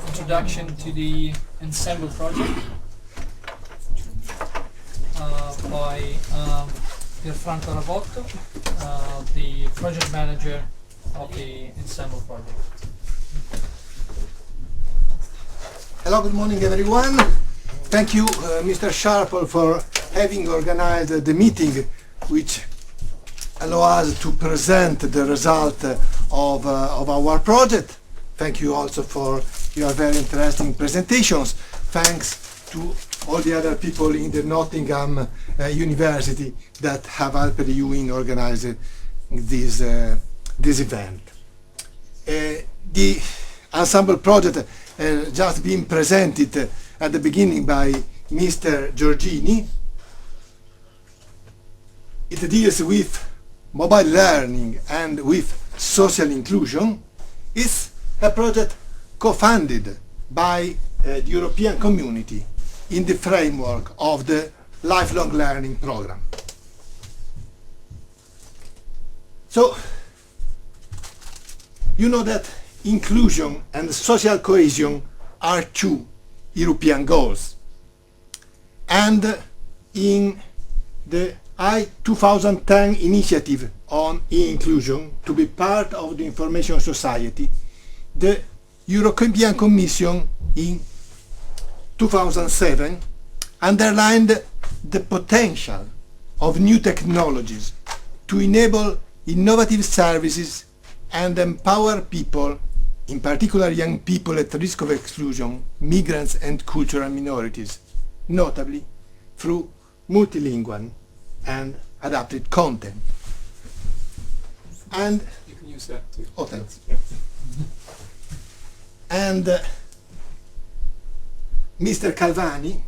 introduction to the Ensemble project by Pierfranco Ravotto, the project manager of the Ensemble project. Hello, good morning everyone. Thank you, Mr. Sharple, for having organized the meeting, which allow us to present the result of our project. Thank you also for your very interesting presentations. Thanks to all the other people in the Nottingham University that have helped you in organizing this event. The Ensemble project just been presented at the beginning by Mr. Giorgini. It deals with mobile learning and with social inclusion. It's a project co-funded by the European Community in the framework of the lifelong learning program. So, you know that inclusion and social cohesion are two European goals. And in the 2010 initiative on e-inclusion to be part of the information society, the European Commission in 2007 underlined the potential of new technologies to enable innovative services and empower people, in particular young people at risk of exclusion, migrants and cultural minorities, notably through multilingual and adapted content. And you can use that too. Oh, thanks. And Mr. Calvani,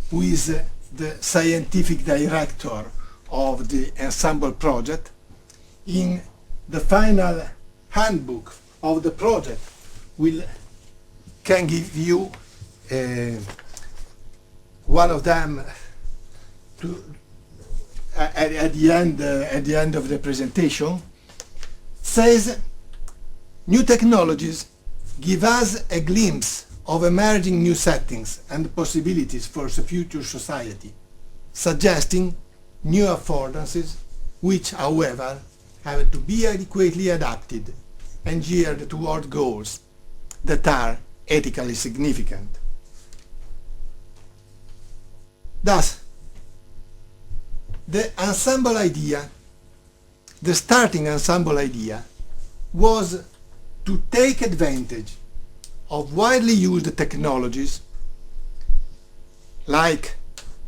who is the scientific director of the Ensemble project, in the final handbook of the project can give you one of them at the end of the presentation. Says new technologies give us a glimpse of emerging new settings and possibilities for the future society, suggesting new affordances which, however, have to be adequately adapted and geared toward goals that are ethically significant. Thus, the ensemble idea, the starting ensemble idea, was to take advantage of widely used technologies like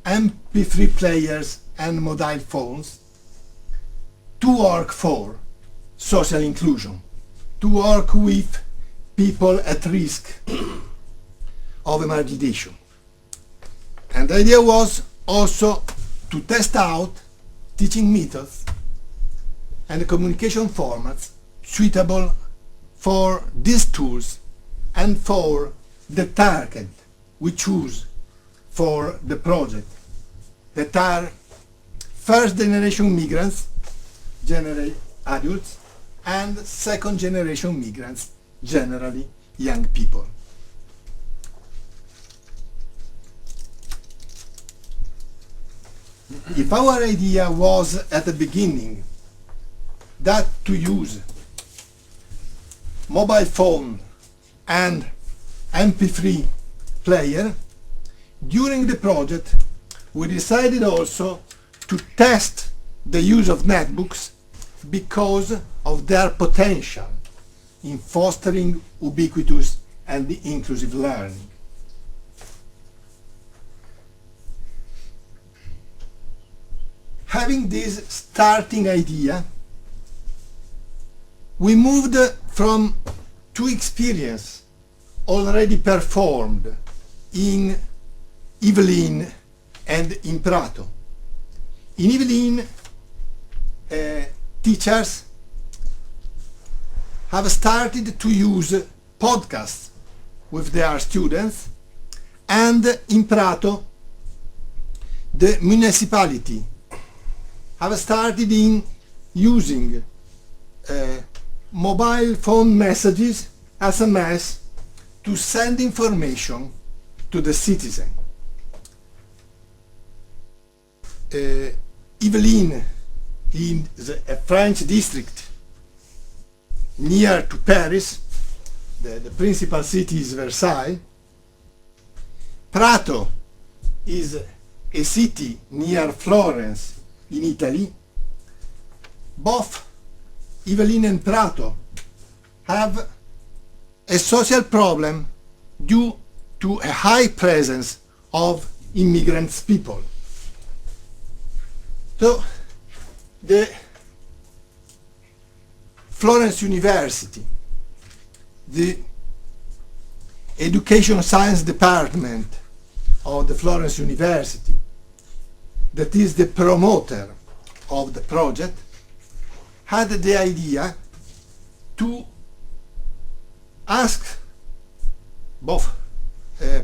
MP3 players and mobile phones to work for social inclusion, to work with people at risk of marginalization. And the idea was also to test out teaching methods and communication formats suitable for these tools and for the target we choose for the project, that are first generation migrants, generally adults, and second generation migrants, generally young people. If our idea was at the beginning that to use mobile phone and MP3 player, during the project we decided also to test the use of netbooks because of their potential in fostering ubiquitous and inclusive learning. Having this starting idea, we moved from two experiences already performed in Evelyn and in Prato. In Evelyn, teachers have started to use podcasts with their students, and in Prato, the municipality have started in using mobile phone messages, SMS, to send information to the citizen. Yvelines is a French district near to Paris. The principal city is Versailles. Prato is a city near Florence in Italy. Both Yvelines and Prato have a social problem due to a high presence of immigrants people. So the Florence University, the Education Science Department of the Florence University, that is the promoter of the project, had the idea to ask both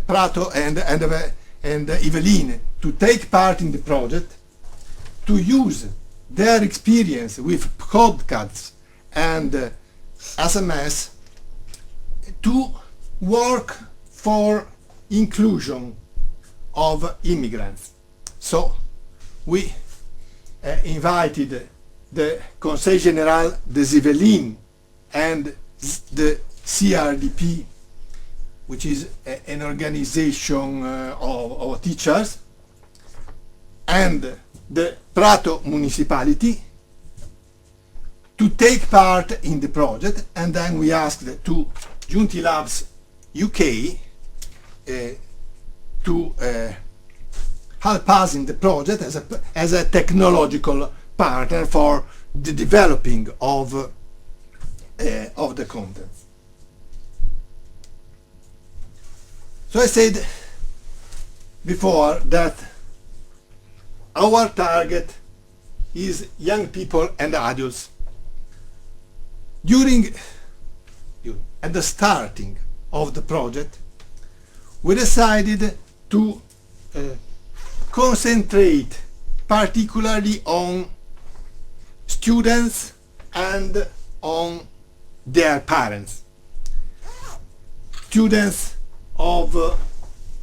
Prato and Yvelines to take part in the project, to use their experience with podcasts and SMS to work for inclusion of immigrants. So we invited the Conseil Général des Yvelines and the CRDP, which is an organization of teachers, and the Prato municipality to take part in the project, and then we asked to Giunti Labs UK to help us in the project as a technological partner for the developing of the content. So I said before that our target is young people and adults. At the starting of the project, we decided to concentrate particularly on students and on their parents. Students of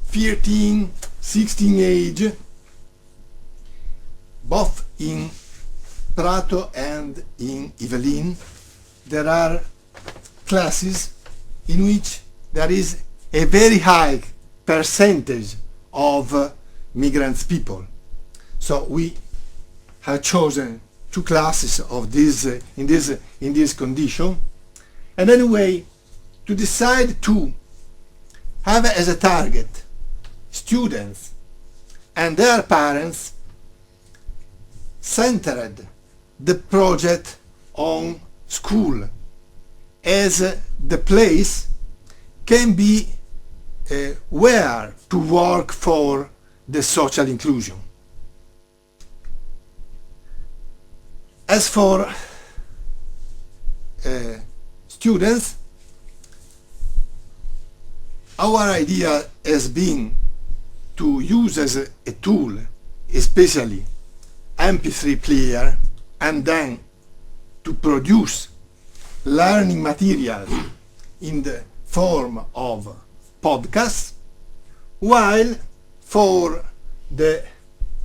13, 16 age, both in Prato and in Yvelines. There are classes in which there is a very high percentage of migrants people. So we have chosen two classes of this in this condition. And anyway, to decide to have as a target students and their parents, centered the project on school as the place can be where to work for the social inclusion. As for students, our idea has been to use as a tool, especially MP3 player, and then to produce learning materials in the form of podcasts, while for the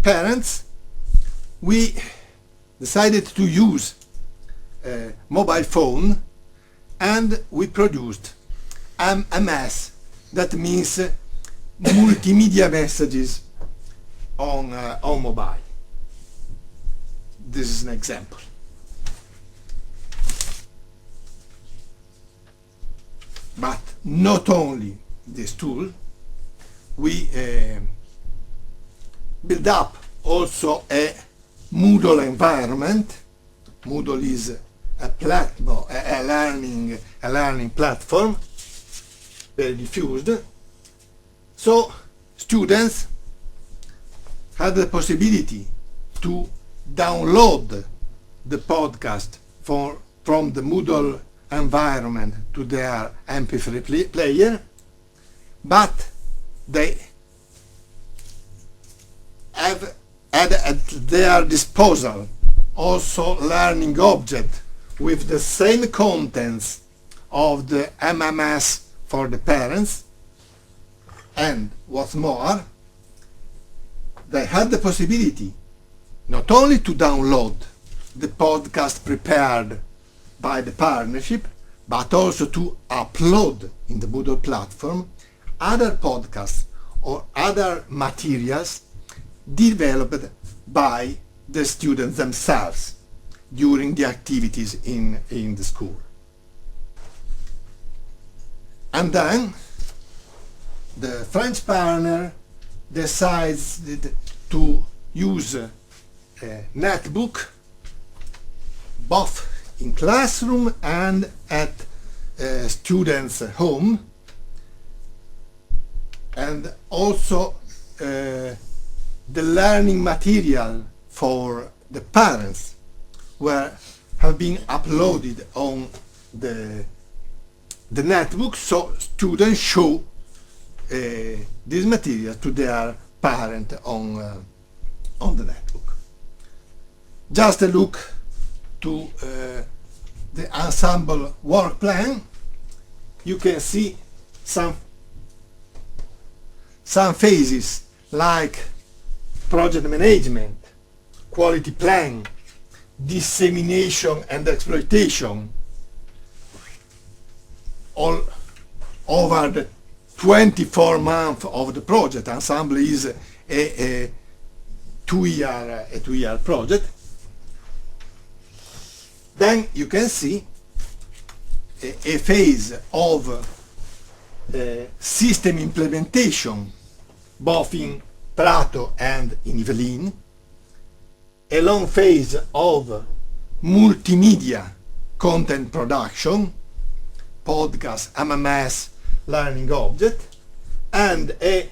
parents we decided to use a mobile phone, and we produced MS, that means multimedia messages on mobile. This is an example. But not only this tool, we build up also a Moodle environment. Moodle is a platform, a learning platform, very diffused. So students had the possibility to download the podcast from the Moodle environment to their MP3 player, but they have had at their disposal also learning object with the same contents of the MMS for the parents, and what's more, they had the possibility not only to download the podcast prepared by the partnership, but also to upload in the Moodle platform other podcasts or other materials developed by the students themselves during the activities in the school. And then the French partner decides to use a netbook both in classroom and at students' home, and also the learning material for the parents have been uploaded on the netbook, so students show this material to their parent on the netbook. Just a look to the ensemble work plan. You can see some phases like project management, quality plan, dissemination and exploitation, all over the 24 months of the project. Ensemble is a two-year project. Then you can see a phase of system implementation, both in Prato and in Yvelines, a long phase of multimedia content production, podcast, MMS, learning object, and a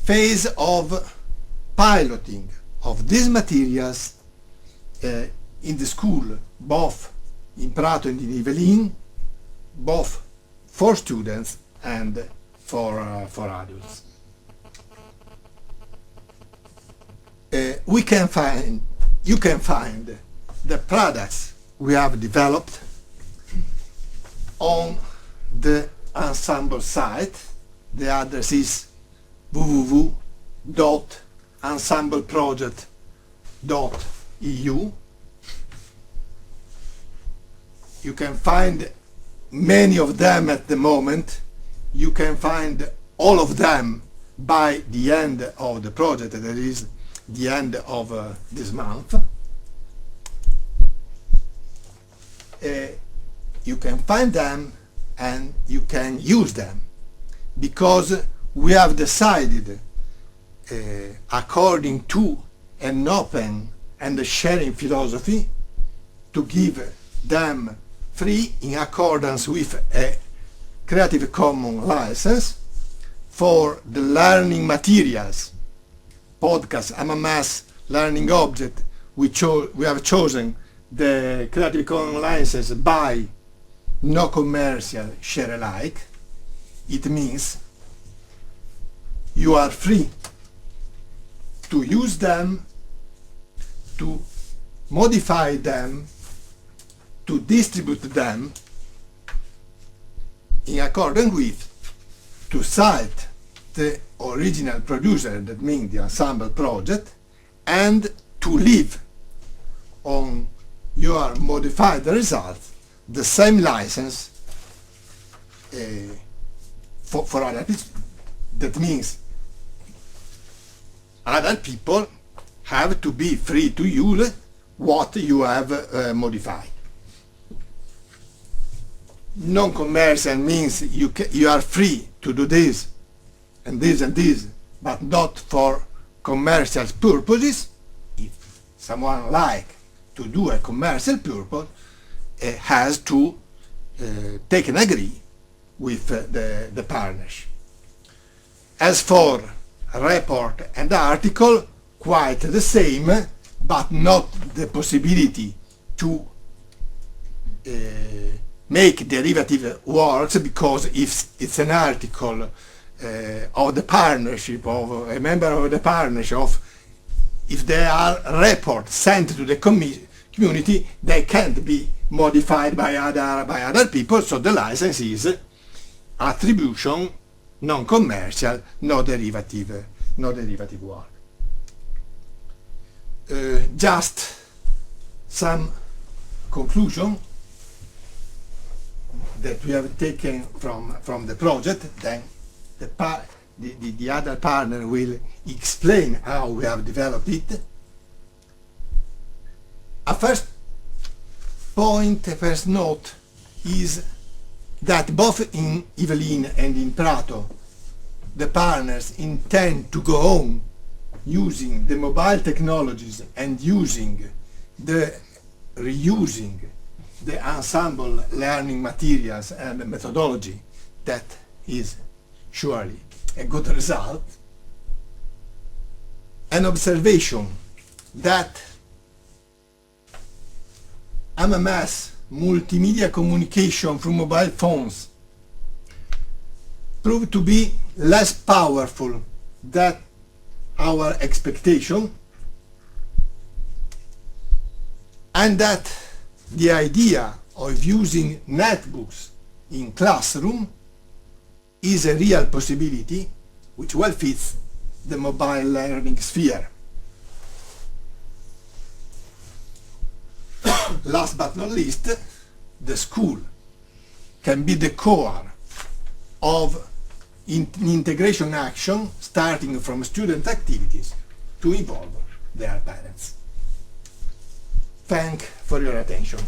phase of piloting of these materials in the school, both in Prato and in Yvelines, both for students and for adults. You can find the products we have developed on the Ensemble site. The address is www.ensembleproject.eu. You can find many of them at the moment. You can find all of them by the end of the project, that is the end of this month. You can find them and you can use them, because we have decided, according to an open and sharing philosophy, to give them free in accordance with a Creative Commons license for the learning materials, podcast, MMS, learning object. We have chosen the Creative Commons license by no commercial share alike. It means you are free to use them, to modify them, to distribute them in accordance with, to cite the original producer, that means the Ensemble project, and to leave on your modified results the same license for other people. That means other people have to be free to use what you have modified. Non-commercial means you are free to do this and this and this, but not for commercial purposes. If someone like to do a commercial purpose, has to take an agree with the partnership. As for report and article, quite the same, but not the possibility to make derivative works, because if it's an article of the partnership, of a member of the partnership, if there are reports sent to the community, they can't be modified by other people, so the license is attribution, non-commercial, no derivative work. Just some conclusion that we have taken from the project. Then the other partner will explain how we have developed it. A first point, a first note is that both in Evelyn and in Prato, the partners intend to go on using the mobile technologies and reusing the ensemble learning materials and methodology. That is surely a good result. An observation that MMS, multimedia communication through mobile phones, proved to be less powerful than our expectation, and that the idea of using netbooks in classroom is a real possibility which well fits the mobile learning sphere. Last but not least, the school can be the core of integration action, starting from student activities to involve their parents. Thank you for your attention.